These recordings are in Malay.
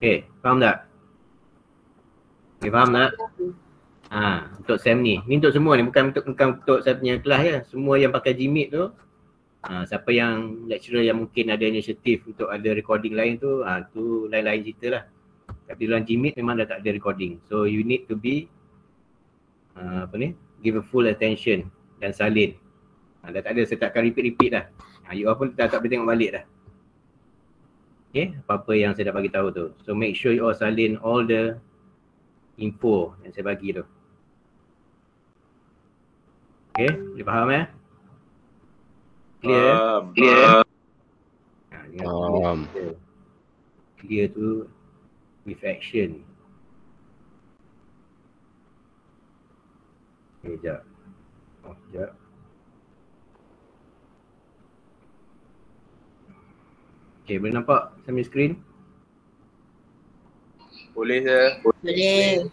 Okay, faham tak? Okay, faham tak? Untuk SEM ni untuk semua ni, bukan untuk saya punya kelas ya. Semua yang pakai Gmeet tu, siapa yang lecturer yang mungkin ada inisiatif untuk ada recording lain tu, tu lain-lain cerita lah. Tapi dalam Gmeet memang dah tak ada recording. So you need to be give a full attention dan salin. Dah tak ada, saya tak akan repeat dah. You all pun tak boleh tengok balik dah. Okay, apa-apa yang saya dah bagi tahu tu. So make sure you all salin all the info yang saya bagi tu. Okay, boleh faham ya? Clear? Clear? Clear tu with action. Okay, sekejap. Sekejap. Okay, boleh nampak sambil screen? Boleh sir. Boleh.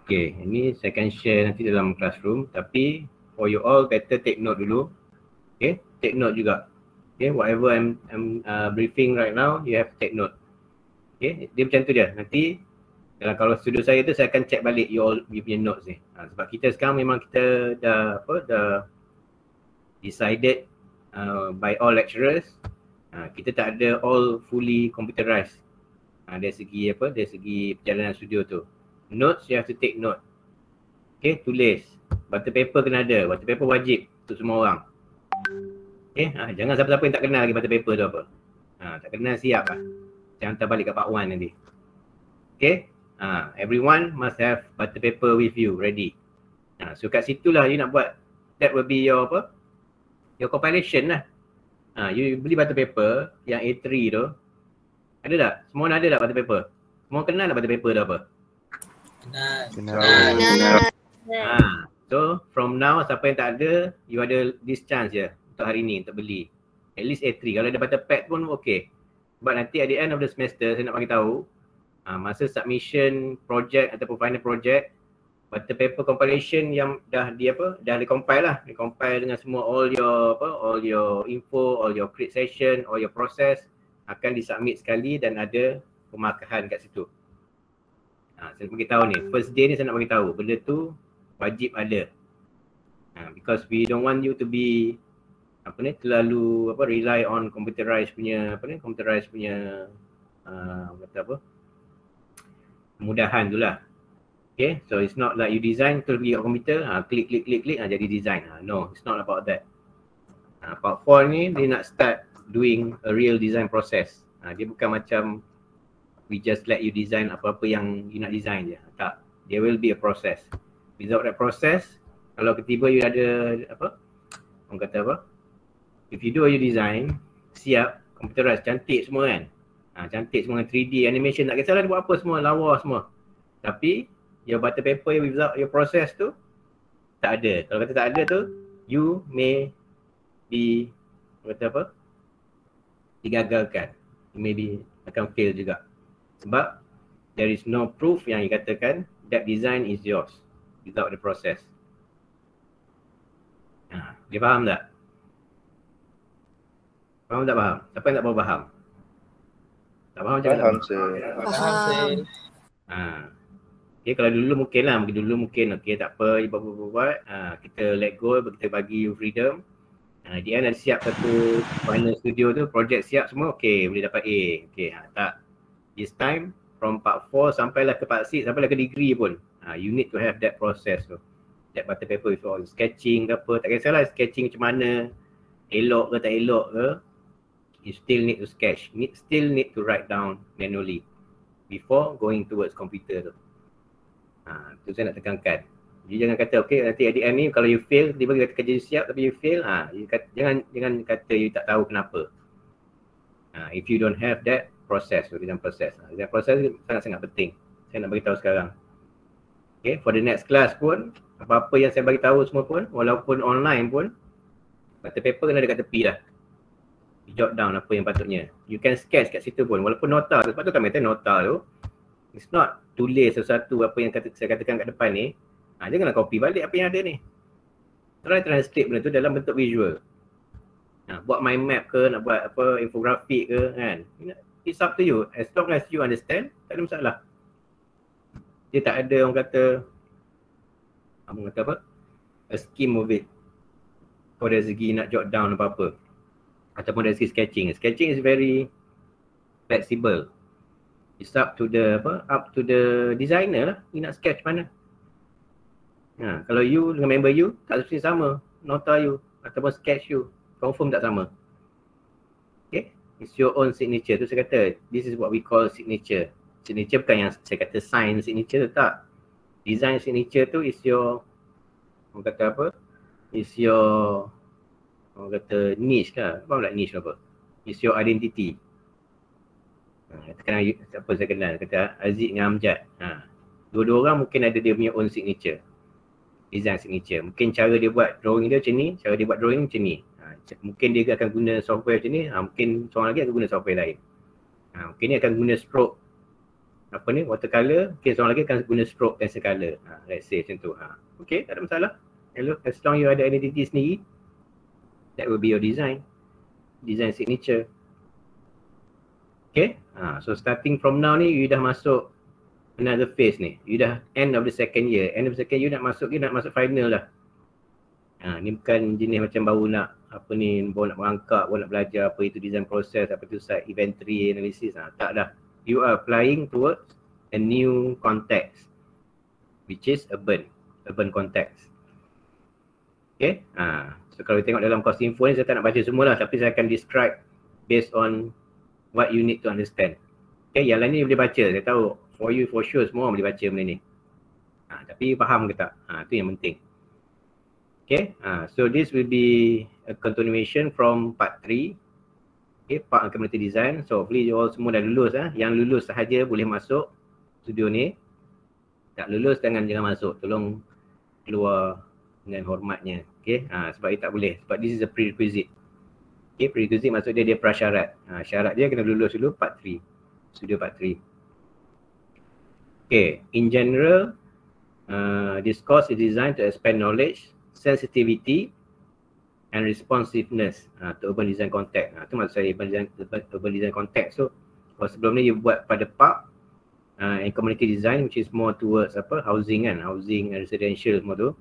Okay, ini saya akan share nanti dalam classroom, tapi for you all better take note dulu. Okay, take note juga. Okay, whatever I'm briefing right now, you have to take note. Okay, dia macam tu dia. Nanti kalau studio saya tu, saya akan check balik you punya notes ni. Sebab kita sekarang memang kita dah decided by all lecturers, kita tak ada all fully computerized. Dari segi dari segi perjalanan studio tu. Notes you have to take note. Okay, tulis. Butter paper kena ada. Butter paper wajib untuk semua orang. Okay, jangan siapa-siapa yang tak kenal lagi butter paper tu apa. Tak kenal, siap lah. Saya hantar balik kat Pak Wan nanti. Okay, everyone must have butter paper with you ready. So kat situlah you nak buat, that will be your your compilation lah. You beli butter paper yang A3 tu. Ada tak? Semua ada tak butter paper? Semua kenal tak butter paper tu apa? Kenal. So from now, siapa yang tak ada, you ada this chance je untuk hari ni untuk beli. At least A3. Kalau ada butter pad pun okay. Sebab nanti at the end of the semester, saya nak bagi tahu, masa submission project ataupun final project, butter paper compilation yang dah recompile lah. Recompile dengan semua all your info, all your create session, all your process akan disubmit sekali dan ada pemarkahan kat situ. Saya nak bagi tahu ni, first day ni saya nak bagi tahu benda tu wajib ada. Because we don't want you to be terlalu rely on computerized punya kemudahan tu lah. Okay, so it's not like you design terus pergi kat komputer, klik jadi design. No, it's not about that. Part 4 ni dia nak start doing a real design process. Dia bukan macam we just let you design apa-apa yang you nak design je. Tak, there will be a process. Without that process, kalau tiba-tiba you ada orang kata if you do your design, siap, computerized, cantik semua kan. Cantik semua 3D animation, tak kisahlah dia buat apa semua, lawa semua. Tapi your butter paper without your process tu tak ada. Kalau kata tak ada tu, you may be digagalkan. You may be akan fail juga. Sebab there is no proof yang dikatakan that design is yours without the process. Dia faham tak? Faham tak faham? Siapa yang tak faham? Tak faham macam mana? Faham. Okay, kalau dulu mungkin lah, okay tak apa, buat, kita let go, kita bagi you freedom. Di end ada siap satu final studio tu, project siap semua, okay boleh dapat A. Okay, tak. This time from part 4 sampailah ke part 6, sampailah ke degree pun, you need to have that process tu. That butter paper with all sketching ke apa, tak kisahlah sketching macam mana, elok ke tak elok ke, you still need to sketch, still need to write down manually before going towards computer tu. Itu saya nak tekankan. Jadi jangan kata okay nanti at the end ni kalau you fail, tiba-tiba kata kerja you siap tapi you fail, jangan kata you tak tahu kenapa. If you don't have that process, design process. Design process sangat-sangat penting. Saya nak bagi tahu sekarang. Okay, for the next class pun, apa-apa yang saya bagi tahu semua pun, walaupun online pun, butter paper kena ada kat tepi dah. You jot down apa yang patutnya. You can sketch kat situ pun, walaupun nota tu, sebab tu kami kata nota tu, it's not tulis sesuatu apa yang saya katakan kat depan ni. Janganlah copy balik apa yang ada ni. Try translate benda tu dalam bentuk visual. Buat mind map ke, nak buat apa infografik ke kan. it's up to you. As long as you understand, tak ada masalah. Dia tak ada orang kata apa? A scheme of it. Kau dari segi nak jot down apa-apa. Ataupun dari segi sketching. Sketching is very flexible. It's up to the designer lah. You nak sketch mana. Kalau you dengan member you, tak mesti sama. Nota you ataupun sketch you. Confirm tak sama. Okay. It's your own signature. Tu saya kata, this is what we call signature. Signature bukan yang saya kata sign signature tu, tak. Design signature tu is your, orang kata apa? Is your, orang kata niche lah. Apa pula niche apa? Is your identity. Katakan siapa saya kenal, kata Aziz dengan Amjad. Dua-dua orang mungkin ada dia punya own signature. Design signature. Mungkin cara dia buat drawing dia macam ni, cara dia buat drawing macam ni. Mungkin dia akan guna software macam ni, mungkin seorang lagi akan guna software lain. Mungkin dia akan guna stroke, apa ni, watercolor, mungkin seorang lagi akan guna stroke pencil color. Let's say macam tu. Okay, tak ada masalah. As long you ada identity sendiri, that will be your design signature. Okay, so starting from now ni, you dah masuk another phase ni. You dah end of the second year. End of the second year nak masuk final lah. Ni bukan jenis macam baru nak apa ni, baru nak merangkak, baru nak belajar apa itu design process, apa itu site inventory analysis. Tak dah. You are applying towards a new context, which is urban context. Okay. So kalau tengok dalam course info ni, saya tak nak baca semua lah, tapi saya akan describe based on what you need to understand. Okay, yang lain ni boleh baca. Saya tahu for you, for sure, semua orang boleh baca benda ni. Tapi faham ke tak? Itu yang penting. Okay, so this will be a continuation from part 3. Okay, part community design. So hopefully you all semua dah lulus. Yang lulus sahaja boleh masuk studio ni. Tak lulus jangan masuk. Tolong keluar dengan hormatnya. Okay, sebab dia tak boleh. Sebab this is a prerequisite. Okay, prerequisite maksud dia prasyarat. Syarat dia kena lulus dulu part 3. Studio part 3. Okay, in general, this course is designed to expand knowledge, sensitivity and responsiveness to urban design context. Itu maksud saya urban design context. So, kalau sebelum ni you buat pada park and community design, which is more towards housing kan, housing and residential semua tu.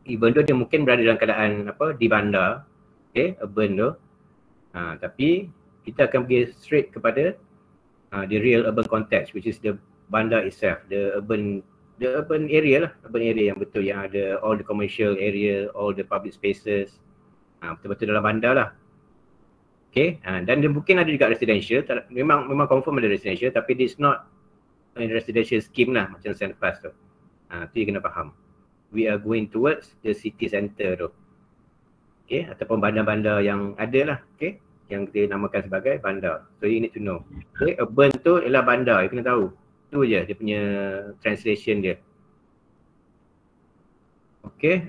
Even though dia mungkin berada dalam keadaan di bandar, okay, urban tu. Tapi kita akan pergi straight kepada the real urban context, which is the bandar itself, the urban area lah, urban area yang betul, yang ada all the commercial area, all the public spaces, betul-betul dalam bandar lah. Okay, dan dia mungkin ada juga residential, memang confirm ada residential, tapi it's not a residential scheme lah macam Sand Pass tu. Tu you kena faham. We are going towards the city centre tu. Okay, ataupun bandar-bandar yang ada lah, okay, yang kita namakan sebagai bandar. So you need to know. Okay, urban tu ialah bandar, you kena tahu. Tu je dia punya translation dia. Okay,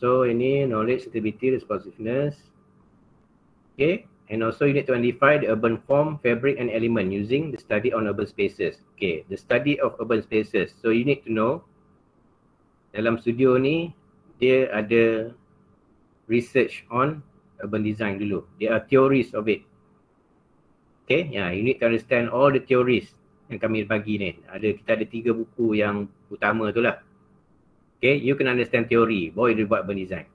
so ini knowledge, stability, responsiveness. Okay, and also you need to identify the urban form, fabric and element using the study on urban spaces. Okay, the study of urban spaces. So you need to know, dalam studio ni dia ada research on urban design dulu. There are theories of it. Okay, you need to understand all the theories yang kami bagi ni. Kita ada 3 buku yang utama tu lah. Okay, you can understand theory, baru you buat urban design.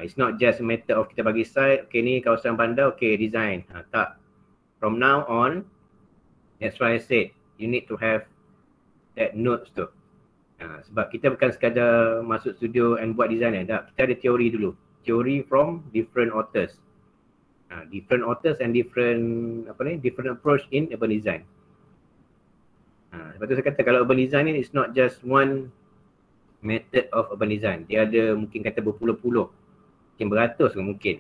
It's not just a matter of kita bagi site, okay ni kawasan bandar, okay design. Tak. From now on, that's why I said, you need to have that notes tu. Sebab kita bukan sekadar masuk studio and buat design tak. Kita ada teori dulu. Teori from different authors. Different authors and different approach in urban design. Sebab tu saya kata kalau urban design ni is not just one method of urban design. Dia ada mungkin kata berpuluh-puluh, mungkin beratus ke mungkin.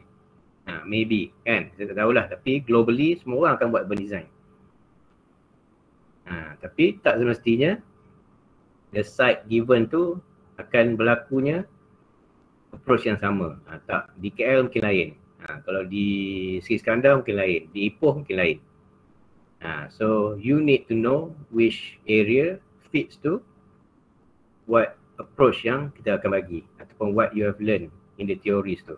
Maybe kan, saya tak tahulah. Tapi globally semua orang akan buat urban design. Tapi tak semestinya the site given tu akan berlakunya approach yang sama. Tak, di KL mungkin lain. Kalau di Sri Skandar mungkin lain, di Ipoh mungkin lain. So you need to know which area fits to what approach yang kita akan bagi ataupun what you have learned in the theories tu.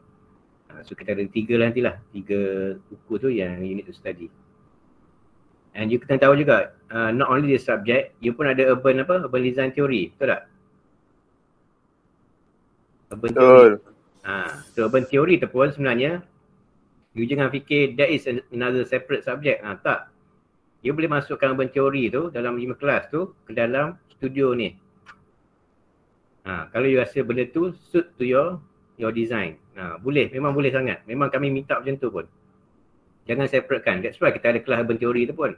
So kita ada 3 lah nantilah, 3 buku tu yang you need to study. And you kena tahu juga, not only the subject, you pun ada urban design theory, betul tak? Urban theory. So urban theory tu pun sebenarnya, you jangan fikir that is another separate subject. Tak. You boleh masukkan urban theory tu dalam 5 kelas tu ke dalam studio ni. Kalau you rasa benda tu suit to your design. Boleh, memang boleh sangat. Memang kami minta macam tu pun. Jangan separatekan. That's why kita ada kelas urban theory tu pun.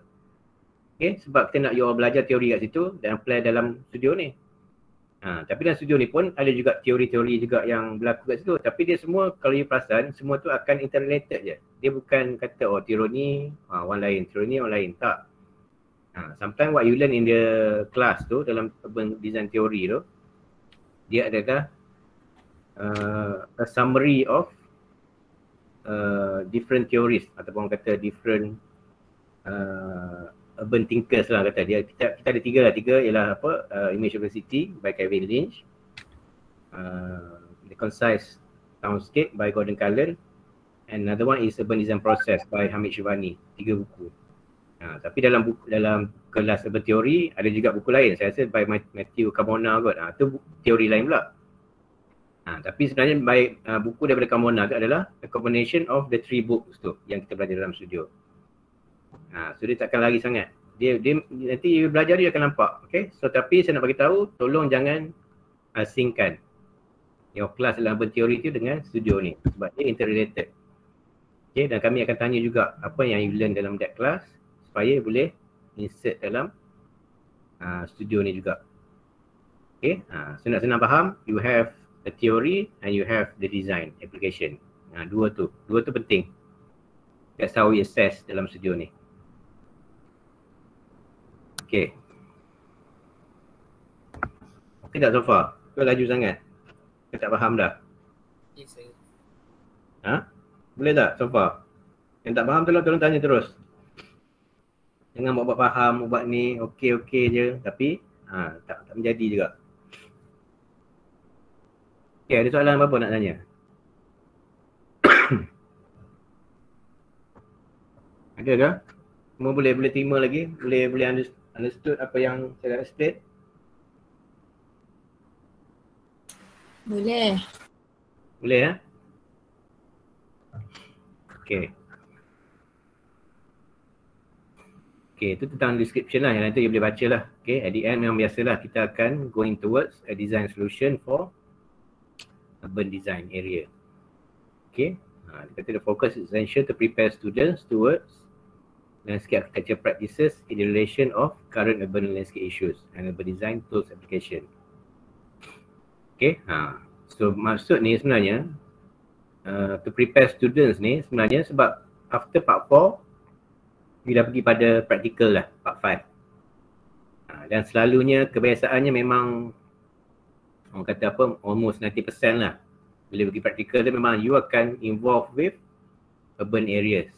Okay, sebab kita nak you belajar teori kat situ dan apply dalam studio ni. Tapi dalam studio ni pun ada juga teori-teori juga yang berlaku kat situ. Tapi dia semua, kalau you perasan, semua tu akan interrelated je. Dia bukan kata, teori ni orang lain, teori ni orang lain. Tak. Sometimes what you learn in the class tu, dalam urban design theory tu, dia adalah a summary of different theories ataupun kata different urban thinkers lah kata dia. Kita ada tiga ialah Image of the City by Kevin Lynch, The Concise Townscape by Gordon Cullen, and another one is Urban Design Process by Hamid Shivani. 3 buku. Tapi dalam kelas urban theory ada juga buku lain, saya rasa by Matthew Carmona kot. Tu teori lain pula. Tapi sebenarnya buku daripada Carmona adalah a combination of the 3 books tu yang kita belajar dalam studio. So dia takkan lari sangat. Dia nanti you belajar dia akan nampak. Okay? So tapi saya nak bagi tahu, tolong jangan asingkan your kelas dalam urban theory tu dengan studio ni sebab dia interrelated. Okay? Dan kami akan tanya juga apa yang you learn dalam that class supaya boleh insert dalam studio ni juga. Okay? Senang-senang faham, you have the theory and you have the design application. Dua tu penting. That's how we assess dalam studio ni. Okay. Okay tak so far? Kau laju sangat? Kau tak faham dah? Yes, saya. Boleh tak so far? Yang tak faham tolong tanya terus. Jangan buat faham, buat ni, okey je. Tapi tak menjadi juga. Okay, ada soalan apa nak tanya? Ada ke? Semua boleh terima lagi? Boleh understood apa yang saya dah explain? Boleh. Boleh Okay. Okay, itu tentang description lah yang nanti you boleh baca lah. Okay, at the end memang biasalah kita akan going towards a design solution for urban design area. Okay, dia kata the focus is essential to prepare students towards landscape architecture practices in the relation of current urban landscape issues and urban design tools application. Okay, so maksud ni sebenarnya to prepare students ni sebenarnya sebab after part 4 you dah pergi pada practical lah, part 5. Dan selalunya kebiasaannya memang orang kata almost 90% lah. Bila pergi practical tu memang you akan involved with urban areas.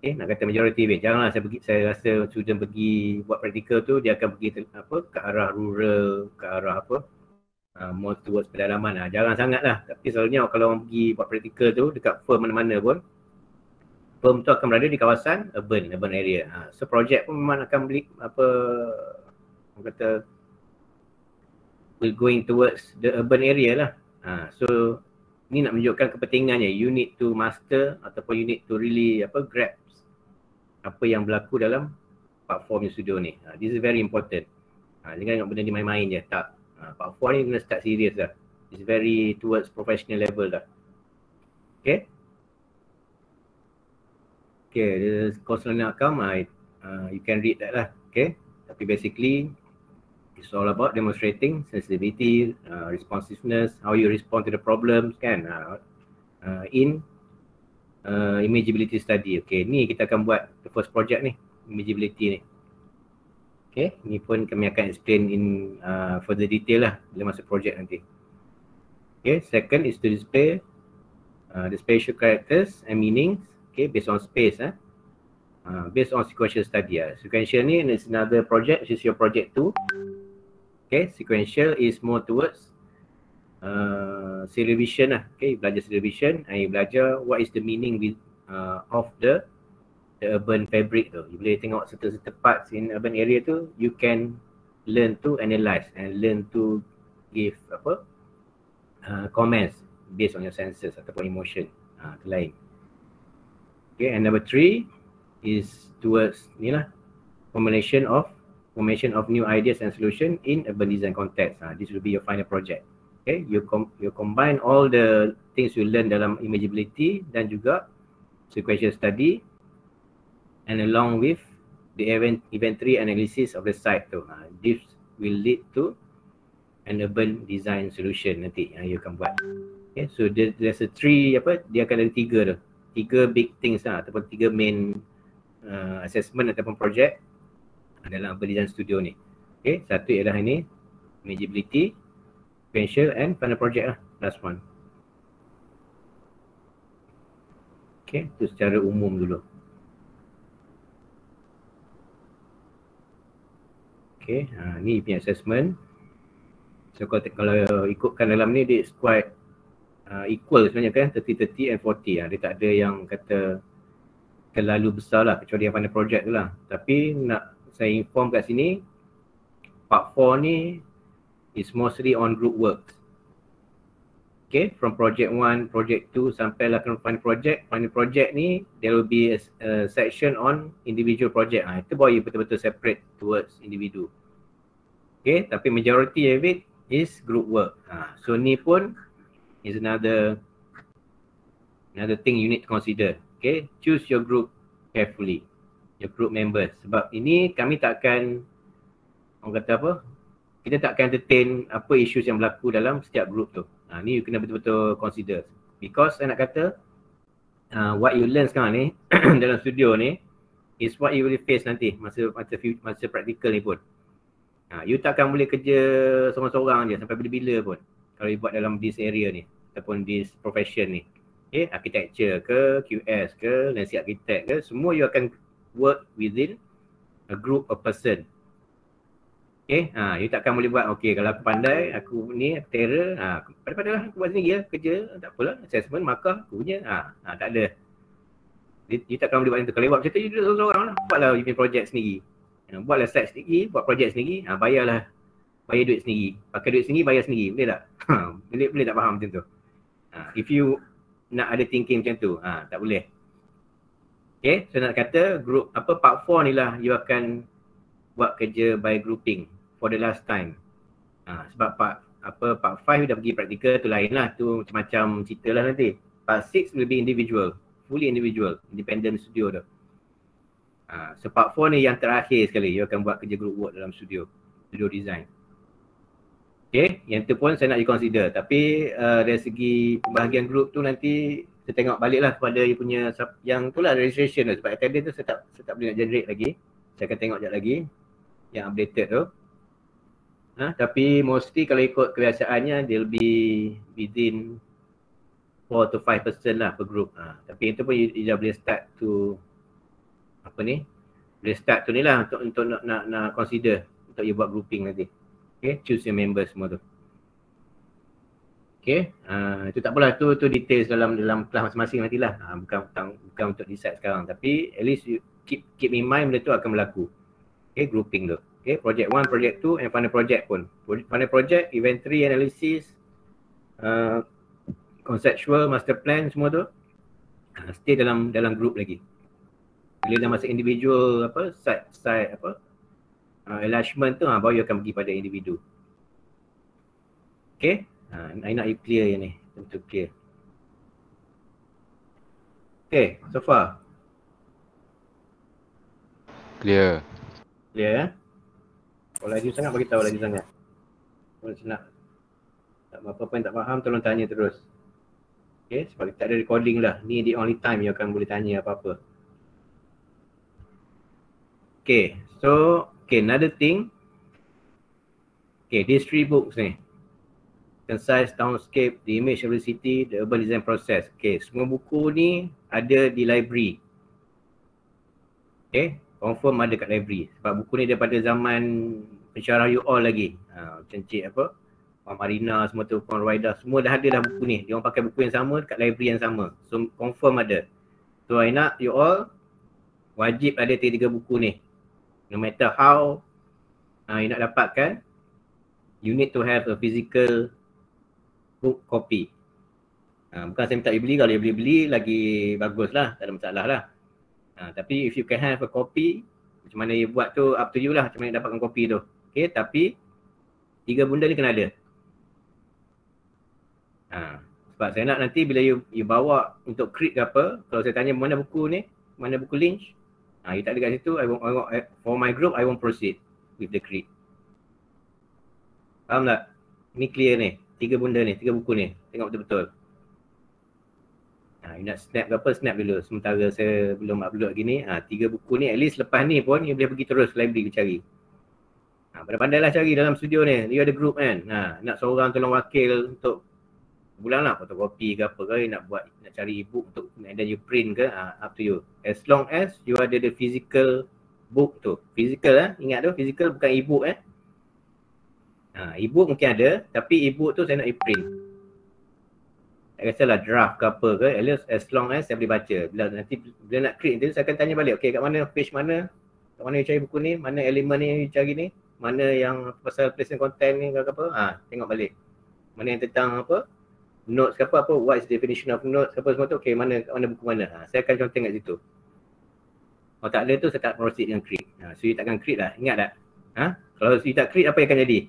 Okay, nak kata majority weh. Janganlah saya rasa student pergi buat practical tu dia akan pergi ke arah rural, ke arah more towards pedalaman. Jarang sangat lah. Tapi selalunya kalau orang pergi buat practical tu dekat firm mana-mana pun, firm tu akan berada di kawasan urban area. So projek pun memang akan beli orang kata will going towards the urban area lah. So ni nak menunjukkan kepentingannya. You need to master ataupun you need to really grab apa yang berlaku dalam platform studio ni. This is very important. Jangan tengok benda ni main-main je. Tak. Part 4 ni kena start serious lah. It's very towards professional level lah. Okay. Okay, the course learning outcome, you can read that lah. Okay. Tapi basically, it's all about demonstrating sensitivity, responsiveness, how you respond to the problems kan. In imageability study. Okay, ni kita akan buat the first project ni, imageability ni. Okay, ni pun kami akan explain in further detail lah bila masuk project nanti. Okay, second is to display the spatial characters and meanings, okay, based on space, based on sequential study. Sequential ni is another project, which is your project 2. Okay, sequential is more towards serial vision lah. Okay, you belajar serial vision and you belajar what is the meaning of the the urban fabric tu. You boleh tengok certain parts in urban area tu, you can learn to analyze and learn to give comments based on your senses ataupun emotion. Itu lain. Okay, and number 3 is towards ni lah, formation of new ideas and solution in urban design context. This will be your final project. Okay, you combine all the things you learn dalam imageability dan juga sequential study, and along with the inventory analysis of the site tu. This will lead to an urban design solution nanti yang you akan buat. Okay, so there's a dia akan ada 3 tu. 3 big things ataupun 3 main assessment ataupun project dalam urban design studio ni. Okay, satu ialah ini imageability, sequential and final project lah, last one. Okay, itu secara umum dulu. Okay, ni punya assessment. So kalau ikutkan dalam ni, dia quite equal sebenarnya kan, 30-30 and 40. Dia tak ada yang kata terlalu besar lah, kecuali yang final project tu lah. Tapi nak saya inform kat sini, part 4 ni is mostly on group work. Okay, from project 1, project 2 sampai lah ke final project. Final project ni, there will be a section on individual project. Itu baru you betul-betul separate towards individu. Okay, tapi majority of it is group work. So ni pun is another thing you need to consider. Okay, choose your group carefully, your group members. Sebab ini kami takkan, orang kata apa, kita takkan entertain apa issues yang berlaku dalam setiap group tu. Ni you kena betul-betul consider. Because saya nak kata, what you learn sekarang ni dalam studio ni is what you will face nanti masa praktikal ni pun. You takkan boleh kerja seorang-seorang je sampai bila-bila pun kalau you buat dalam this area ni ataupun this profession ni. Okay, architecture ke, QS ke, landscape architect ke, semua you akan work within a group of person. Okay, you takkan boleh buat, okay kalau aku pandai, aku ni, aku terror, pandai-pandai lah aku buat sendiri lah, kerja, tak apalah, assessment, markah, aku punya, tak ada. You takkan boleh buat macam tu. Kalau you buat macam tu, you duduk seorang-seorang lah, buatlah you punya project sendiri. Buatlah site sendiri, buat project sendiri, bayar duit sendiri, pakai duit sendiri, bayar sendiri, boleh tak? Boleh tak faham macam tu? If you nak ada thinking macam tu, tak boleh. Okay, so nak kata group, part 4 ni lah you akan buat kerja by grouping for the last time. Sebab part 5 dah pergi practical tu lain lah, tu macam-macam cerita lah nanti. Part 6 will be individual, fully individual, independent studio tu. So part 4 ni yang terakhir sekali you akan buat kerja group work dalam studio design. Okay, yang tu pun saya nak you consider. Tapi dari segi pembahagian group tu nanti saya tengok balik lah kepada you punya, yang tu lah registration tu. Sebab attendance tu saya tak boleh nak generate lagi. Saya akan tengok sekejap lagi yang updated tu. Tapi mostly kalau ikut kebiasaannya, they'll be within 4 to 5% lah per group. Tapi itu pun you dah boleh start to boleh start tu ni lah untuk nak consider untuk you buat grouping nanti. Okay, choose your members semua tu. Okay, itu tak apalah, tu details dalam kelas masing-masing nantilah. Bukan untuk decide sekarang, tapi at least you keep in mind benda tu akan berlaku. Okay, grouping tu. Okay, project 1, project 2 and final project pun. Final project, inventory analysis, conceptual, master plan, semua tu stay dalam group lagi. Bila dah masuk individual site enlargement tu, baru you akan pergi pada individu. Okay, I nak you clear yang ni, betul clear. Okay, so far clear ya? Kalau lagi sangat bagi tahu lagi sangat. Kalau nak apa-apa yang tak faham, tolong tanya terus. Okay, sebab tak ada recording lah. Ni the only time you akan boleh tanya apa-apa. Okay, so another thing. Okay, these 3 books ni. Concise Townscape, The Image of the City, The Urban Design Process. Okay, semua buku ni ada di library. Okay, confirm ada kat library. Sebab buku ni daripada zaman pensyarah you all lagi. Macam Cik Puan Marina semua tu, Puan Ruaidah, semua dah ada dah buku ni. Dia orang pakai buku yang sama kat library yang sama. So confirm ada. So I nak you all Wajib ada 3 buku ni. No matter how you nak dapatkan, you need to have a physical book copy. Bukan saya minta you beli, kalau you beli lagi bagus lah, tak ada masalah lah. Tapi if you can have a copy, macam mana you buat tu up to you lah, macam mana dapatkan kopi tu. Okay, tapi 3 benda ni kena ada. Sebab saya nak nanti bila you bawa untuk create ke apa, kalau saya tanya mana buku ni, mana buku Lynch, you tak ada kat situ, for my group, I won't proceed with the create. Faham tak? Ni clear ni, 3 benda ni, 3 buku ni, tengok betul-betul. You nak snap ke apa, snap dulu. Sementara saya belum upload lagi ni. 3 buku ni, at least lepas ni pun you boleh pergi terus library cari. Pandai-pandailah cari dalam studio ni. You ada group kan. Nak seorang tolong wakil untuk bulan lah, fotokopi ke apa ke, nak buat, nak cari e-book untuk and then you print ke, up to you. As long as you ada the physical book tu. Physical ingat tu, physical bukan e-book e-book mungkin ada, tapi e-book tu saya nak e-print. Tak kisahlah draft ke apa ke, at least as long as saya boleh baca. Bila nak create nanti saya akan tanya balik, okay kat mana page mana, kat mana you cari buku ni, mana elemen ni you cari ni, mana yang pasal placement content ni ke apa, tengok balik. Mana yang tentang apa, notes ke apa, what is definition of notes apa semua tu, okay mana buku mana, saya akan contoh kat situ. Kalau tak ada tu saya tak proceed dengan create. So you takkan create lah, ingat tak? Kalau you tak create, apa yang akan jadi?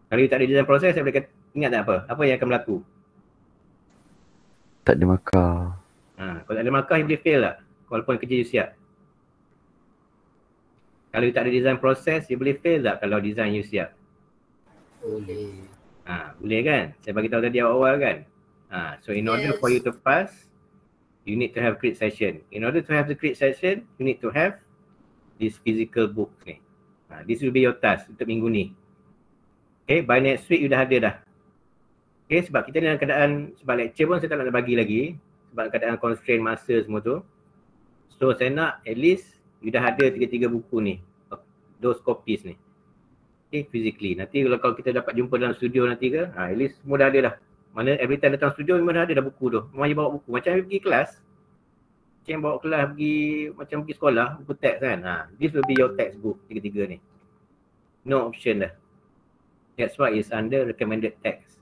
Kalau you tak ada design proses, saya boleh ingat tak apa yang akan berlaku? Tak ada markah. Kalau tak ada markah, you boleh fail tak? Walaupun kerja you siap. Kalau you tak ada design proses, you boleh fail tak kalau design you siap? Boleh. Boleh kan? Saya bagi tahu tadi awal kan? So in order for you to pass, you need to have create session. In order to have the create session, you need to have this physical book ni. This will be your task untuk minggu ni. Okay, by next week you dah ada dah. Okay, sebab kita ni dalam keadaan, sebab lecture pun saya tak nak bagi lagi, sebab keadaan constraint masa semua tu. So saya nak at least you dah ada 3 buku ni, those copies ni. Okay, physically. Nanti kalau kita dapat jumpa dalam studio nanti ke, at least semua dah ada dah. Mana every time datang studio memang dah ada dah buku tu. Memang you bawa buku. Macam you pergi kelas, macam bawa kelas macam pergi sekolah, buku teks kan. This will be your textbook, 3 ni. No option dah. That's why it's under recommended text.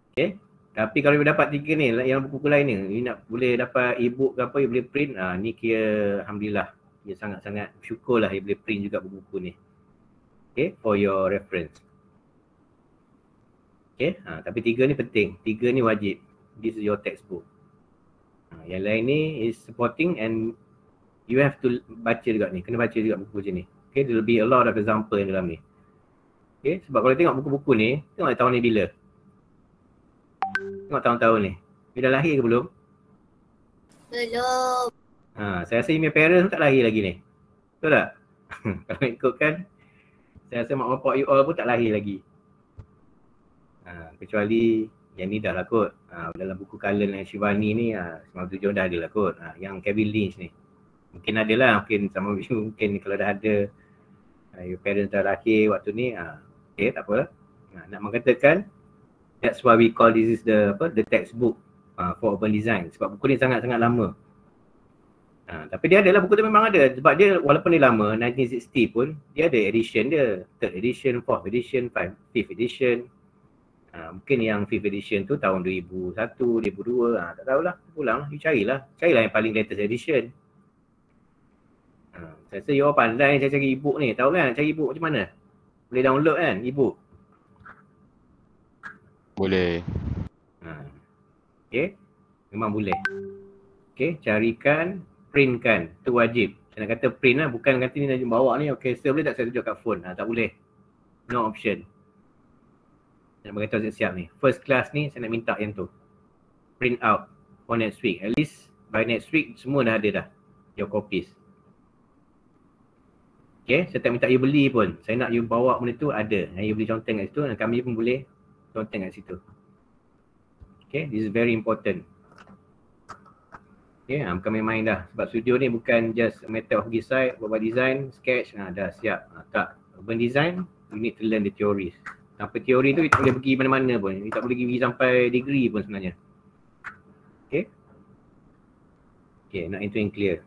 Okay. Tapi kalau you dapat 3 ni, yang buku lain ni, you nak boleh dapat e-book ke apa, you boleh print, ni kira Alhamdulillah. Ya sangat-sangat syukurlah you boleh print juga buku ni. Okay, for your reference. Okay, tapi 3 ni penting. 3 ni wajib. This is your textbook. Yang lain ni is supporting and you have to baca juga ni. Kena baca juga buku macam ni. Okay, there will be a lot of example yang dalam ni. Okay, sebab kalau tengok buku-buku ni, tengok tahun ni bila. Tengok tahun-tahun ni. You dah lahir ke belum? Belum. Saya rasa email parents tak lahir lagi ni. Betul tak? Kalau ikutkan, saya rasa mak bapak you all pun tak lahir lagi. Kecuali yang ni dah lah kot. Dalam buku Cullen dan Shivani ni, 97 dah ada lah kot. Yang Kevin Lynch ni. Mungkin ada lah, mungkin sama you, mungkin kalau dah ada your parents dah lahir waktu ni, okay tak apa. Nak mengatakan, that's why we call this is the textbook for urban design. Sebab buku ni sangat-sangat lama. Tapi dia adalah buku tu memang ada. Sebab dia walaupun dia lama, 1960 pun, dia ada edition dia. 3rd edition, 4th edition, 5th edition. Mungkin yang 5th edition tu tahun 2001, 2002, tak tahulah. Pulang lah, you carilah. Carilah yang paling latest edition. Saya rasa you all pandai saya cari e-book ni. Tahu kan cari e-book macam mana? Boleh download kan e-book? Boleh. Okay, memang boleh. Okay, carikan, printkan. Itu wajib. Saya nak kata print lah, bukan kata ni nak bawa ni, okay, so boleh tak saya tunjuk kat phone? Tak boleh. No option. Saya nak beritahu siap-siap ni. First class ni saya nak minta yang tu. Print out for next week. At least by next week semua dah ada dah. Your copies. Okay, saya tak minta you beli pun. Saya nak you bawa benda tu ada. You boleh conteng kat situ dan kami pun boleh conteng kat situ. Okay, this is very important. Okay, bukan main-main dah. Sebab studio ni bukan just a matter of pergi site, buat design, sketch, dah siap. Tak, urban design, you need to learn the theories. Tanpa teori tu, you tak boleh pergi mana-mana pun. You tak boleh pergi sampai degree pun sebenarnya. Okay. Okay, not into yang clear.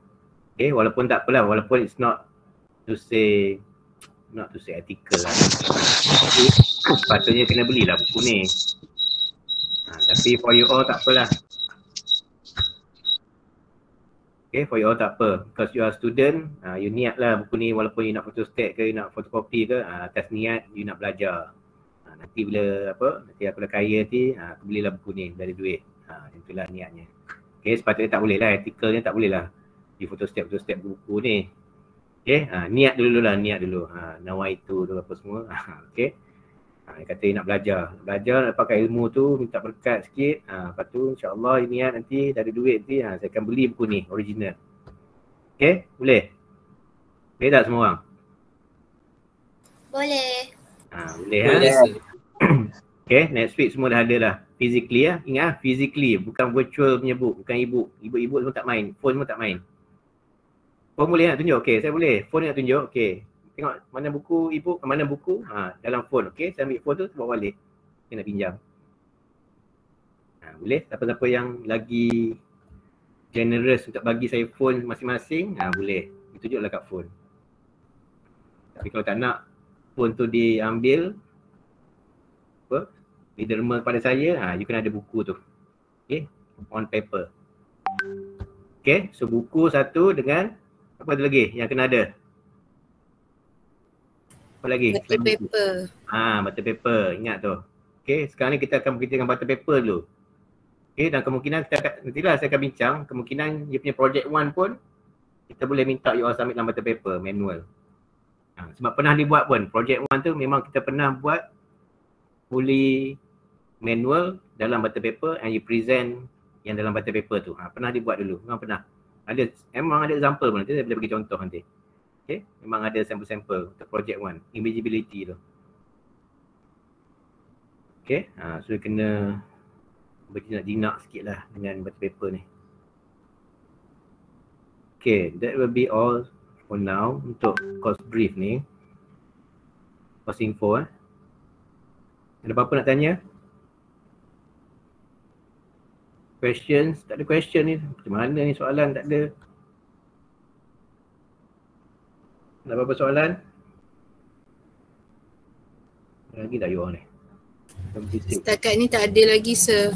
Okay, walaupun tak apalah, walaupun it's not to say ethical lah. Sepatutnya kena belilah buku ni. Tapi for you all tak apalah. Okay, for you all tak apa. Because you are student, you niat lah buku ni walaupun you nak photostat ke, you nak photocopy ke, atas niat you nak belajar. Nanti bila nanti aku dah kaya nanti, aku belilah buku ni dari duit. Itulah niatnya. Okay, sepatutnya tak boleh lah, ethicalnya tak boleh lah di photostat buku ni. Okay, niat dulu lah, niat dulu. Nawaitu tu apa semua. Okay. Dia kata dia nak belajar, nak pakai ilmu tu, minta berkat sikit. Lepas tu insyaAllah niat nanti dari duit nanti, saya akan beli buku ni, original. Okay, boleh? Boleh tak semua orang? Boleh. Boleh. Okay, next week semua dah ada lah. Physically lah, ingat physically, bukan virtual punya book, bukan e-book. E-book semua tak main, phone semua tak main. Phone boleh nak tunjuk? Okay, saya boleh. Phone nak tunjuk? Okay. Tengok mana buku e-book, mana buku dalam phone. Okay, saya ambil phone tu, bawa balik. Saya nak pinjam. Boleh? Siapa-siapa yang lagi generous untuk bagi saya phone masing-masing, boleh. Tunjuklah kat phone. Tapi kalau tak nak phone tu diambil, diderma kepada saya, you kena ada buku tu. Okay, on paper. Okay, so buku satu dengan apa tu lagi yang kena ada? Apa lagi? Butter paper. Butter paper, ingat tu. Okay, sekarang ni kita akan bercerita dengan butter paper dulu. Okay, dan kemungkinan nantilah saya akan bincang, kemungkinan dia punya project 1 pun kita boleh minta you all submit dalam butter paper, manual. Sebab pernah dibuat pun, project 1 tu memang kita pernah buat fully manual dalam butter paper and you present yang dalam butter paper tu. Pernah dibuat dulu, memang pernah. Memang ada example pun, nanti saya boleh bagi contoh nanti. Okay, memang ada sampel-sampel untuk project 1, imageability tu. Okay, so kena berjinak-jinak sikit lah dengan butter paper ni. Okay, that will be all for now untuk course brief ni. Course info Ada apa-apa nak tanya? Questions? Tak ada question ni. Macam mana ni soalan tak ada? Ada apa-apa soalan? Lagi tak you all ni? Setakat ni tak ada lagi sir.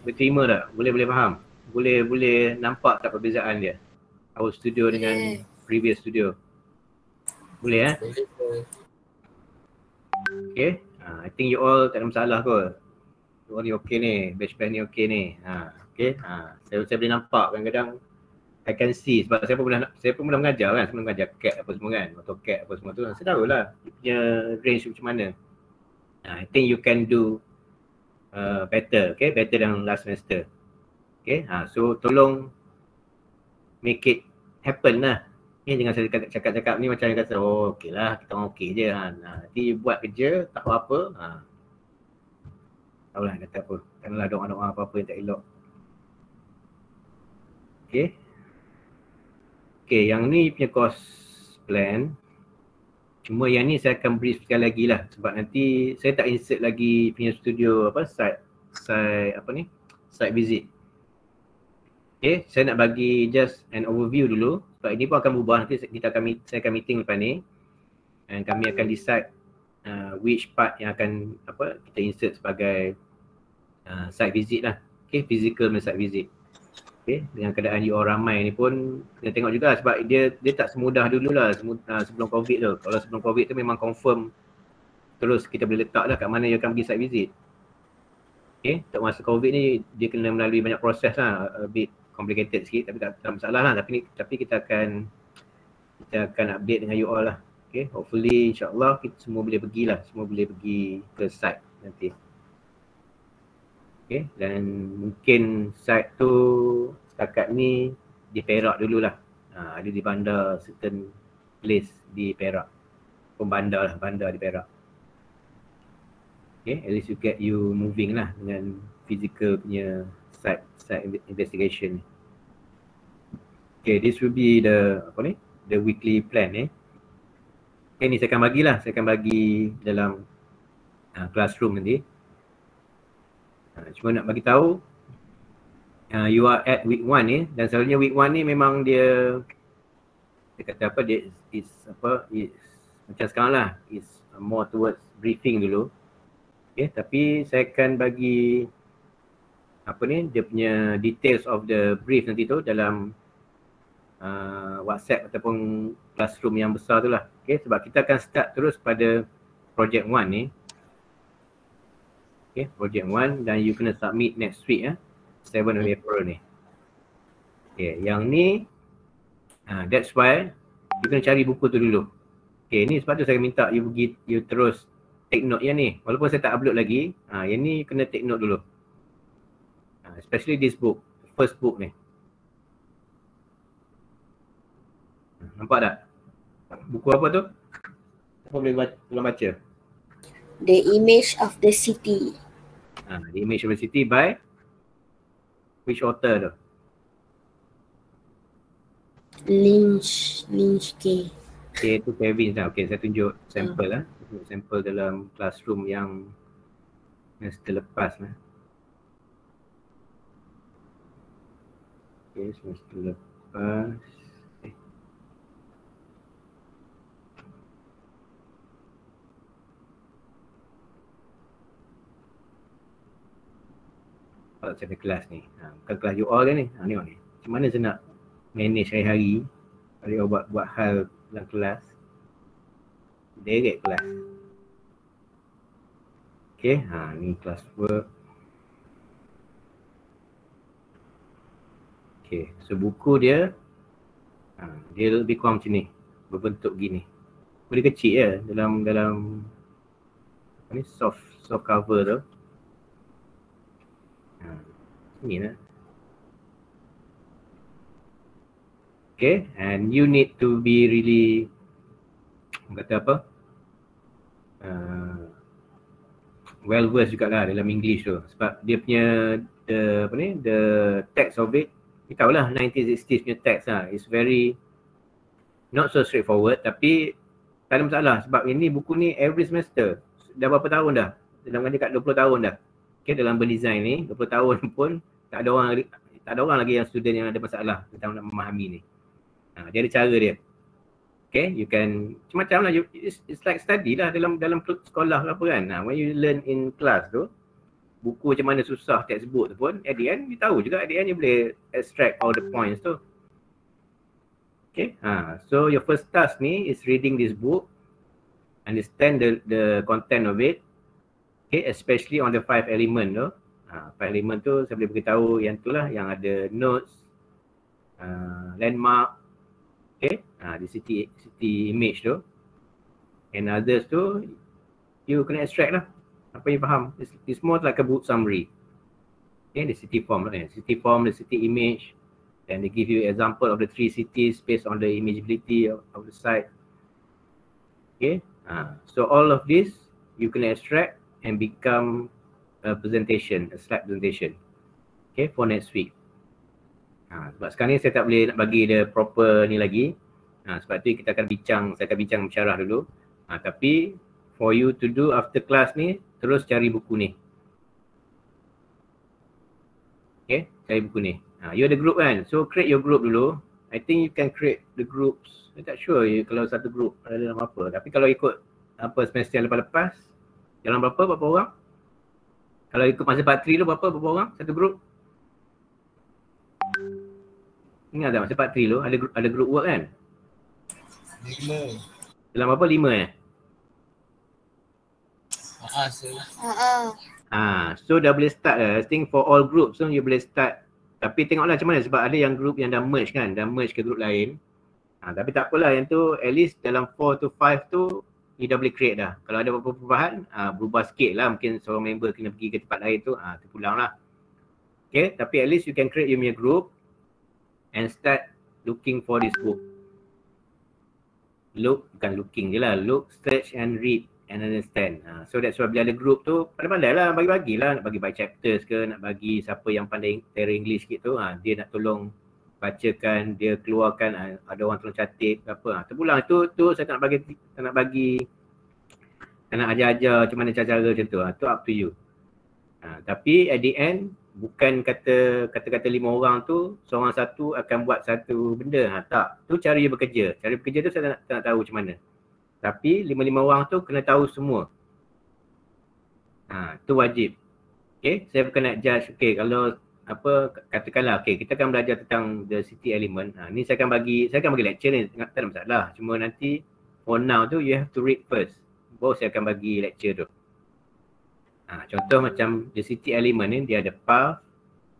Boleh terima tak? Boleh faham? Boleh nampak tak perbezaan dia? Our studio dengan previous studio? Boleh Okay, I think you all tak ada masalah kot. You all ni okay ni, batch plan ni okay ni. Okay, saya boleh nampak kadang-kadang I can see sebab saya pun pernah mengajar kan, sebelum mengajar CAD apa semua kan, AutoCAD apa semua tu. Saya tahu lah dia punya range macam mana. I think you can do better, okay, better than last semester. Okay, so tolong make it happen lah. Okay, jangan saya cakap-cakap ni macam yang kata, oh okay lah, kita orang okay je. Nanti buat kerja, tak apa-apa. Tahu lah kata apa, janganlah doa-doa apa-apa yang tak elok. Okay. Okay, yang ni punya course plan. Cuma yang ni saya akan brief sekali lagi lah sebab nanti saya tak insert lagi punya studio site visit. Okay, saya nak bagi just an overview dulu sebab ini pun akan berubah, nanti saya akan meeting lepas ni dan kami akan decide which part yang akan kita insert sebagai site visit lah. Okay, physical site visit. Okay, dengan keadaan you all ramai ni pun kena tengok juga sebab dia tak semudah dulu lah sebelum COVID tu. Kalau sebelum COVID tu memang confirm terus kita boleh letak lah kat mana you akan pergi site visit. Okay, untuk masa COVID ni dia kena melalui banyak proses lah, a bit complicated sikit tapi tak masalah lah, tapi kita akan update dengan you all lah. Okay, hopefully insyaAllah kita semua boleh pergi ke site nanti. Okay, dan mungkin site tu setakat ni di Perak dululah. Ada di bandar certain place di Perak. Bandar di Perak. Okay, at least you moving lah dengan physical punya site investigation. Okay, this will be the weekly plan Okay, ni saya akan bagi dalam classroom nanti. Cuma nak bagi tahu You are at week 1 ni, dan selalunya week 1 ni memang dia kata apa, dia is macam sekarang lah, is more towards briefing dulu. Okay, tapi saya akan bagi dia punya details of the brief nanti tu dalam WhatsApp ataupun classroom yang besar tu lah. Okay, sebab kita akan start terus pada project 1 ni. Okay, project 1 dan you kena submit next week 7 of April ni. Okay, yang ni that's why you kena cari buku tu dulu. Okay, ni sebab tu saya minta you terus take note yang ni. Walaupun saya tak upload lagi, yang ni kena take note dulu. Especially this book, first book ni. Nampak tak? Buku apa tu? Apa boleh baca? The Image of the City. The Image of the City by which author tu? Lynch K. Okay, tu Kevin lah. Okay, saya tunjuk sampel lah. Tunjuk sampel dalam classroom yang terlepas lah. Okay, semester lepas. Kalau saya kelas ni, bukan kelas you all kan ni. Tengok ni, macam mana saya nak manage hari-hari kalau buat hal dalam kelas. Direct kelas. Okay, ni class work. Okay, so buku dia dia lebih kurang macam ni, berbentuk gini. Boleh kecil ya dalam ni soft cover tu. Ni lah. Okay, and you need to be really kata apa? Well versed jugalah dalam English tu, sebab dia punya the text of it, kita tahulah 1960s punya text lah, it's very not so straightforward, tapi tak ada masalah sebab ini buku ni every semester dah berapa tahun dah, dalam dekat 20 tahun dah. Okay, dalam berdesign ni 20 tahun pun tak ada orang lagi yang student yang ada masalah tentang nak memahami ni. Dia ada cara dia. Okay, you can macam-macam lah, it's like study lah dalam sekolah ke apa kan. When you learn in class tu, buku macam mana susah textbook tu pun, at the end you tahu juga, at the end you boleh extract all the points tu. Okay, so your first task ni is reading this book, understand the content of it. Okay, especially on the 5 element tu. 5 element tu saya boleh beritahu yang tu lah, yang ada notes, landmark, okay, di city image tu, and others tu you kena extract lah apa you faham. It's more like a book summary. Okay, the city form, the city image, and they give you example of the 3 cities based on the imageability of the site. Okay, so all of this you can extract and become a presentation, a slide presentation, okay, for next week. Sebab sekarang ni saya tak boleh nak bagi dia proper ni lagi. Sebab tu saya akan bincang mensyarah dulu. Tapi for you to do after class ni, terus cari buku ni. Okay, cari buku ni. You ada group kan? So create your group dulu. I think you can create the groups. Saya tak sure kalau satu group ada dalam apa. Tapi kalau ikut semester yang lepas-lepas, dalam berapa orang? Kalau ikut masa part 3 tu berapa orang satu group? Ingat tak masa part 3 tu ada group work kan? 5. Dalam berapa? 5 so dah boleh start lah. I think for all groups so you boleh start. Tapi tengoklah macam mana, sebab ada yang group yang dah merge kan, dah merge ke group lain. Tapi tak apalah, yang tu at least dalam 4 to 5 tu you dah boleh create dah. Kalau ada apa-apa perubahan, berubah sikit lah, mungkin seorang member kena pergi ke tempat lain tu, terpulang lah. Okay, tapi at least you can create your punya group and start looking for this book. Bukan looking je lah, look, search and read and understand. So that's why bila ada group tu, pandai-pandai lah, bagi-bagi lah, nak bagi by chapters ke, nak bagi siapa yang pandai teori English gitu, dia nak tolong bacakan, dia keluarkan, ada orang tolong catat apa, terpulang. Tu saya tak nak ajar macam mana cara macam tu, tu up to you. Tapi at the end Bukan kata-kata 5 orang tu seorang satu akan buat satu benda. Tak. Tu cara dia bekerja. Cara bekerja tu saya tak nak tahu macam mana. Tapi 5 orang tu kena tahu semua. Tu wajib. Okay, saya bukan nak judge. Okay, kalau katakanlah kita akan belajar tentang the city element. Ni saya akan bagi lecture ni, tak ada masalah. Cuma nanti for now tu you have to read first. Baru saya akan bagi lecture tu. Contoh macam the city element ni dia ada path,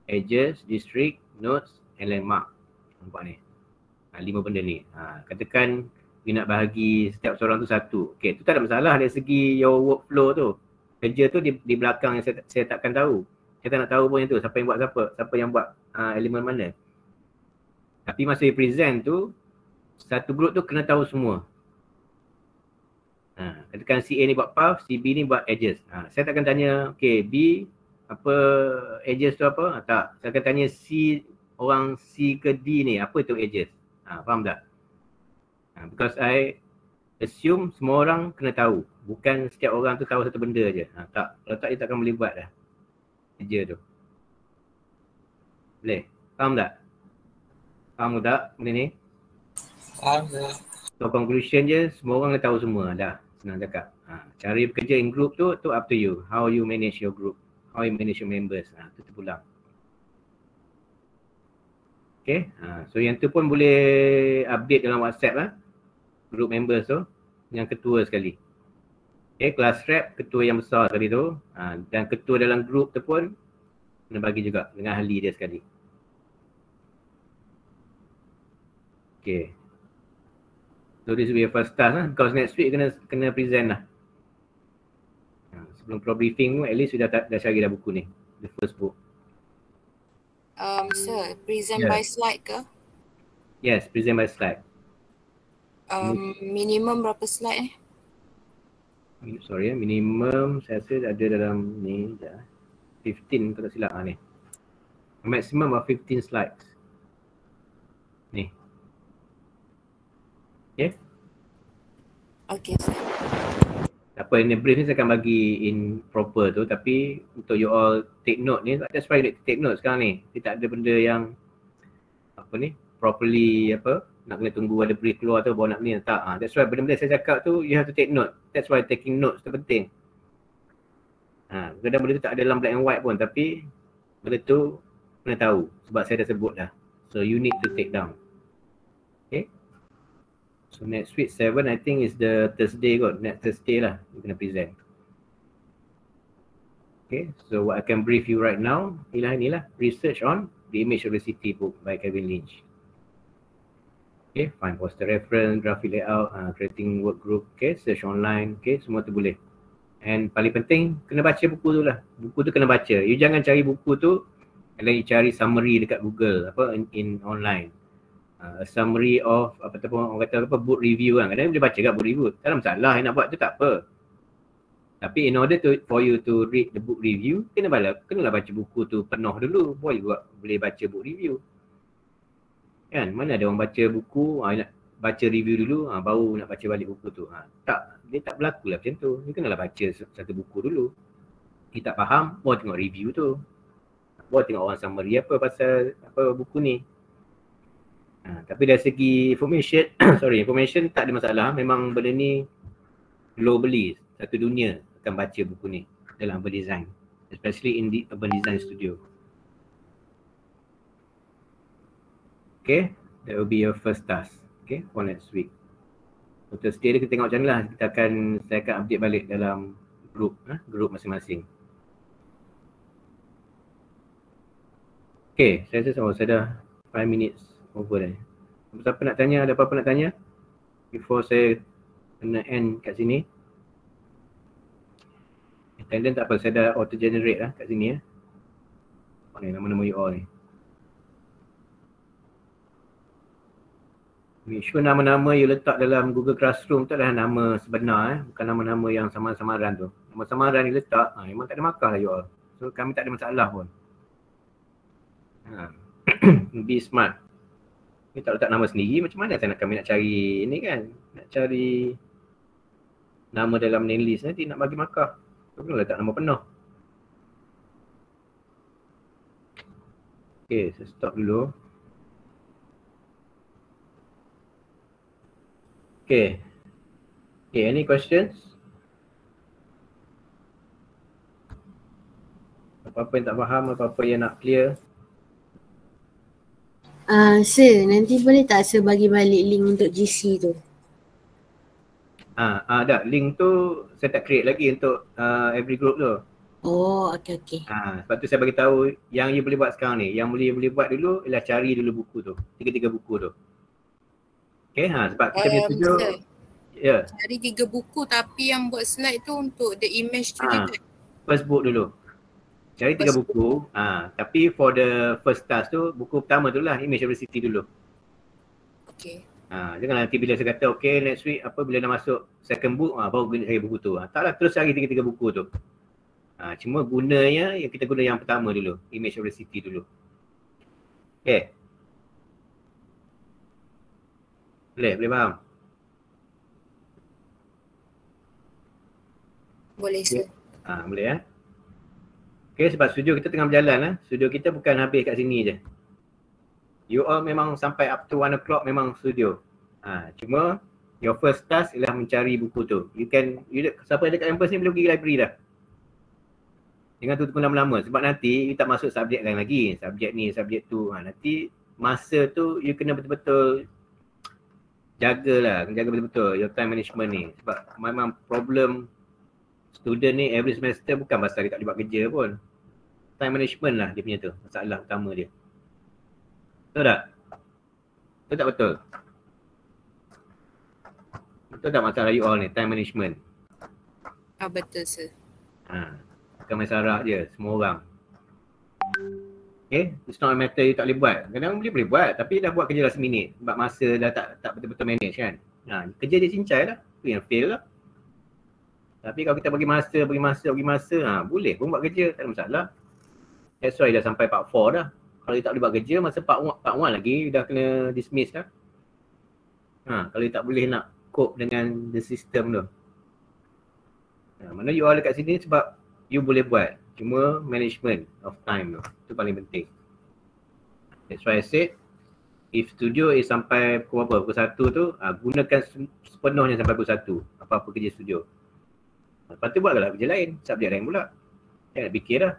edges, district, nodes and landmark. Nampak ni. 5 benda ni. Katakan you nak bahagi setiap seorang tu satu. Okay, tu tak ada masalah dari segi your workflow tu. Kerja tu di belakang yang saya takkan tahu. Saya tak nak tahu pun yang tu, siapa yang buat siapa yang buat elemen mana. Tapi masa you present tu, satu group tu kena tahu semua. Katakan si A ni buat path, si B ni buat edges. Saya takkan tanya, okay B, apa edges tu apa? Tak, saya akan tanya orang C ke D ni, apa itu edges? Faham tak? Because I assume semua orang kena tahu. Bukan setiap orang tu tahu satu benda je. Tak, kalau tak dia takkan boleh buat dah kerja tu. Boleh? Faham tak? Faham tak benda ni? Faham tak? So conclusion je, semua orang kena tahu semua dah. Senang cakap. Cara bekerja in group tu up to you. How you manage your group. How you manage your members. Tu terpulang. Okay. So yang tu pun boleh update dalam WhatsApp lah. Group members tu. Yang ketua sekali. Okay, class rep ketua yang besar sekali tu. Dan ketua dalam group tu pun kena bagi juga dengan ahli dia sekali. Okay. So this will be a first task lah. Because next week kena present lah. Sebelum pro briefing pun at least sudah cari dah buku ni. The first book. Sir, present by slide ke? Yes, present by slide. Minimum berapa slide Minimum saya rasa ada dalam ni 15 kalau tak silap ni. Maximum of 15 slides. Ni. Okay? Okay, sir. Apa in the brief ni saya akan bagi in proper tu, tapi untuk you all take note ni, that's why you need to take note sekarang ni. Dia tak ada benda yang properly nak kena tunggu ada brief keluar tu baru nak ni, tak. That's why benda-benda saya cakap tu you have to take note. That's why taking notes tu penting. Kadang benda tu tak ada dalam black and white pun, tapi benda tu kena tahu sebab saya dah sebut dah. So you need to take down. Okay. So next week 7 I think is the Thursday kot. Next Thursday lah you kena present. Okay, so what I can brief you right now inilah research on the image of the city book by Kevin Lynch. Okay, find poster reference, graphic layout, creating work group, okay, search online, okay, semua tu boleh. And paling penting kena baca buku tu lah. Buku tu kena baca. You jangan cari buku tu and then you cari summary dekat Google in online. A summary of orang kata book review kan. Kadang-kadang boleh baca kat book review. Tak ada masalah yang nak buat tu tak apa. Tapi in order for you to read the book review, kenalah baca buku tu penuh dulu. Boleh baca book review. Kan? Mana ada orang baca buku, nak baca review dulu, baru nak baca balik buku tu. Tak, dia tak berlaku lah macam tu. Dia kenalah baca satu buku dulu. Dia tak faham, baru tengok review tu. Baru tengok orang summary pasal buku ni. Tapi dari segi information tak ada masalah. Memang benda ni globally, satu dunia akan baca buku ni dalam urban design, especially in the urban design studio. Okay, that will be your first task. Okay, for next week. Untuk Thursday kita tengok macam mana lah. Saya akan update balik dalam group masing-masing. Okay, saya dah 5 minutes over dah. Siapa nak tanya, ada apa-apa nak tanya? Before saya kena end kat sini. Attendance tak apa, saya dah auto generate lah kat sini ya. Mana nama-nama you all ni. Make sure nama-nama you letak dalam Google Classroom tu adalah nama sebenar bukan nama-nama yang samar-samaran tu. Nama samaran you letak, memang tak ada markah lah you all. So kami tak ada masalah pun. Be smart. Ni tak letak nama sendiri, macam mana kami nak cari ni kan? Nak cari nama dalam name list nanti nak bagi markah. So kena letak nama penuh. Okay, saya stop dulu. Okay. Okay, any questions? Apa-apa yang tak faham, apa-apa yang nak clear? Sir, nanti boleh tak sir bagi balik link untuk GC tu? Dah, link tu saya tak create lagi untuk every group tu. Oh, okey. Sebab tu saya bagi tahu yang you boleh buat sekarang ni. Yang boleh buat dulu ialah cari dulu buku tu. Tiga buku tu. Okay, sebab kita punya studio. Sir, Ya. cari 3 buku tapi yang buat slide tu untuk the image tu je kan? First book dulu. Cari 3 buku. Tapi for the first task tu, buku pertama tu lah Image of the City dulu. Okay. Jangan nanti bila saya kata okay next week bila dah masuk second book baru guna cari buku tu. Taklah, terus cari 3 buku tu. Cuma gunanya yang kita guna yang pertama dulu, Image of the City dulu. Okay. Boleh faham? Boleh sir. Boleh Okay, sebab studio kita tengah berjalan Studio kita bukan habis kat sini je. You all memang sampai up to 1 o'clock memang studio. Cuma your first task ialah mencari buku tu. Siapa yang dekat campus ni boleh pergi library dah. Jangan tunggu lama-lama sebab nanti you tak masuk subjek lain lagi. Subjek ni, subjek tu. Nanti masa tu you kena betul-betul jaga betul-betul your time management ni. Sebab memang problem student ni every semester bukan pasal dia tak boleh buat kerja pun. Time management lah dia punya tu, masalah utama dia. Betul tak? Betul tak betul? Betul tak masalah you all ni, time management? Betul sir. Bukan masalah je, semua orang. Okay, it's not a matter you tak boleh buat. Kadang-kadang boleh buat tapi dah buat kerja last minute sebab masa dah tak betul-betul manage kan. Kerja dia cincai lah, tu yang fail lah. Tapi kalau kita bagi masa, boleh pun buat kerja, tak ada masalah. That's why dah sampai part 4 dah. Kalau you tak boleh buat kerja, masa part 1 lagi dah kena dismiss dah. Kalau you tak boleh nak cope dengan the system tu. Mana you all dekat sini sebab you boleh buat. Cuma management of time tu, tu paling penting. That's why I said, if studio is sampai pukul 1 tu, gunakan sepenuhnya sampai pukul 1. Apa-apa kerja studio. Lepas tu buatlah kerja lain, subjek lain pula. Jangan nak fikir dah.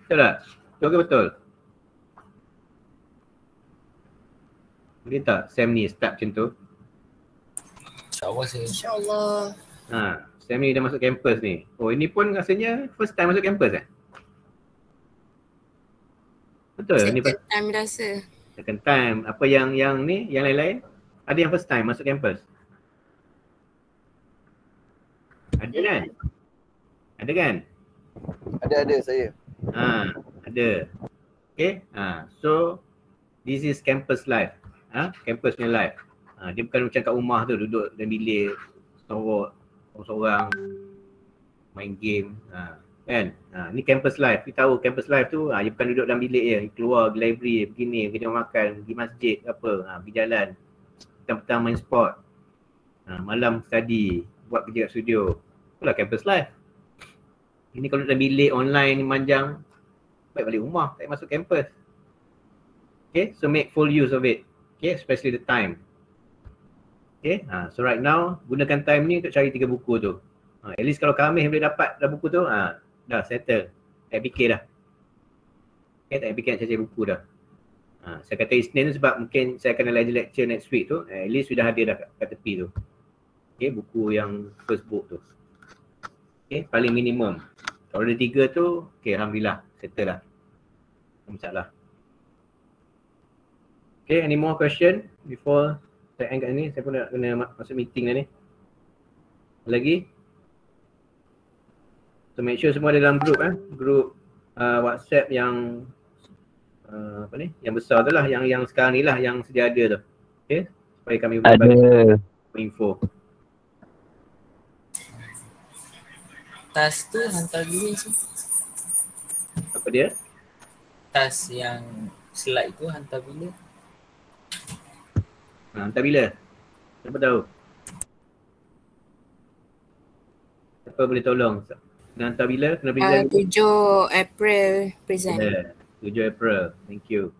Betul tak? Betul. Boleh tak Sam ni start macam tu? InsyaAllah saya. InsyaAllah. Sam ni dah masuk kampus ni. Oh, ini pun rasanya first time masuk kampus Betul? Second time rasa. Second time. Apa yang ni, yang lain-lain? Ada yang first time masuk kampus? Ada kan? Ada saya. Ada. Okay. So this is campus life. Campus punya life. Dia bukan macam kat rumah tu duduk dalam bilik seorang main game. Kan? Ni campus life. Kita tahu campus life tu dia bukan duduk dalam bilik je. Keluar pergi library, pergi makan, pergi masjid apa, pergi jalan. Petang-petang main sport. Malam study, buat kerja kat studio. Itulah campus life. Ini kalau dalam bilik online ni manjang, baik balik rumah, tak masuk campus. Okay, so make full use of it. Okay, especially the time. Okay, so right now, gunakan time ni untuk cari 3 buku tu. At least kalau Khamis boleh dapat dah buku tu, dah settle. Tak fikir dah. Okay, tak fikir nak cari buku dah. Saya kata Isnin tu sebab mungkin saya akan ada lecture next week tu, at least sudah ada dah kat tepi tu. Okay, buku yang first book tu. Okay, paling minimum. Kalau ada 3 tu, okay, Alhamdulillah, settle lah. Tak masalah. Okay, any more question before saya end kat ni? Saya pun nak kena masuk meeting dah ni. Lagi? So make sure semua ada dalam group group WhatsApp yang yang besar tu lah, yang sekarang ni lah, yang sedia ada tu. Okay, supaya kami boleh bagi info. Tas tu hantar bila sih? Apa dia? Tas yang slide tu hantar bila? Hantar bila? Siapa tahu? Siapa boleh tolong? Kena hantar bila? Kena present? 7 April present. 7 April. Thank you.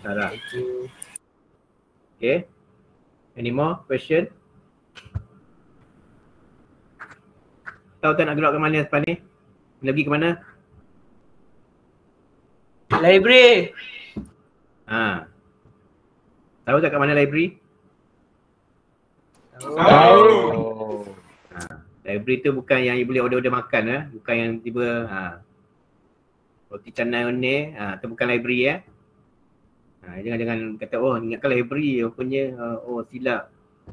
Sarah. Thank you. Okay. Any more question? Tahu tak nak gerak ke mana lepas ni? Nak pergi ke mana? Library. Tahu tak kat mana library? Oh. Library tu bukan yang you boleh order-order makan bukan yang tiba roti canai one tu bukan library jangan kata ingatkan library rupanya silap.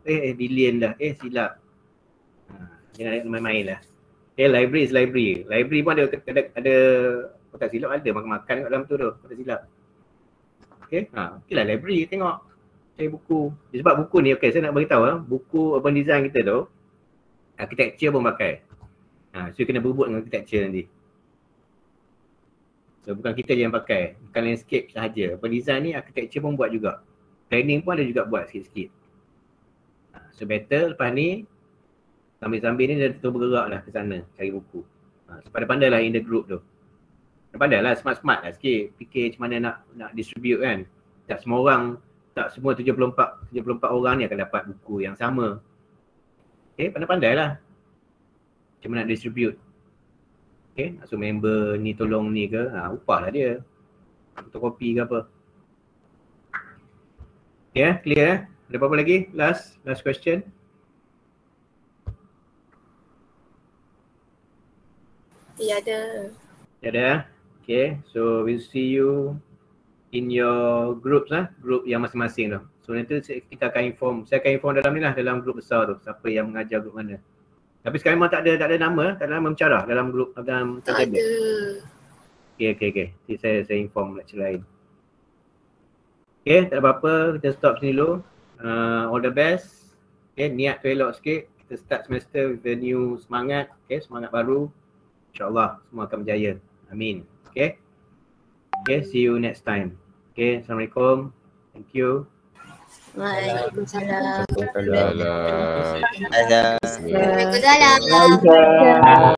Billion dah. Silap. Jangan main-main lah. Library is library. Library pun ada kalau tak silap ada makan kat dalam tu kalau tak silap. Okay lah library tengok. Cari buku. Sebab buku ni saya nak beritahu buku urban design kita tu architecture pun pakai. So kena berbut dengan architecture nanti. So bukan kita je yang pakai, bukan landscape sahaja. Urban design ni architecture pun buat juga. Planning pun ada juga buat sikit-sikit. So better lepas ni sambil-sambil ni dia terus bergerak lah ke sana cari buku. So pandai-pandai lah in the group tu. Pandai lah, smart-smart lah sikit. Fikir macam mana nak distribute kan. Tak semua 74 orang ni akan dapat buku yang sama. Pandai-pandai lah. Macam mana nak distribute. Nak suruh member ni tolong ni ke, upah lah dia. Fotokopi ke apa. Clear Ada apa-apa lagi? Last question. Tiada. Tiada. Okay, so we'll see you in your groups group yang masing-masing tu. So nanti kita akan saya akan inform dalam ni lah, dalam group besar tu, siapa yang mengajar group mana. Tapi sekarang memang tak ada nama mencarah dalam group, dalam Tak ada. Okay. Nanti saya inform lecture lain. Okay, tak ada apa-apa, kita stop sini dulu. All the best. Okay, niat tu elok sikit. Kita start semester with a new semangat. Okay, semangat baru. InsyaAllah semua akan berjaya. Amin. Okay, see you next time. Okay, Assalamualaikum. Thank you. Waalaikumsalam. Waalaikumsalam. Waalaikumsalam.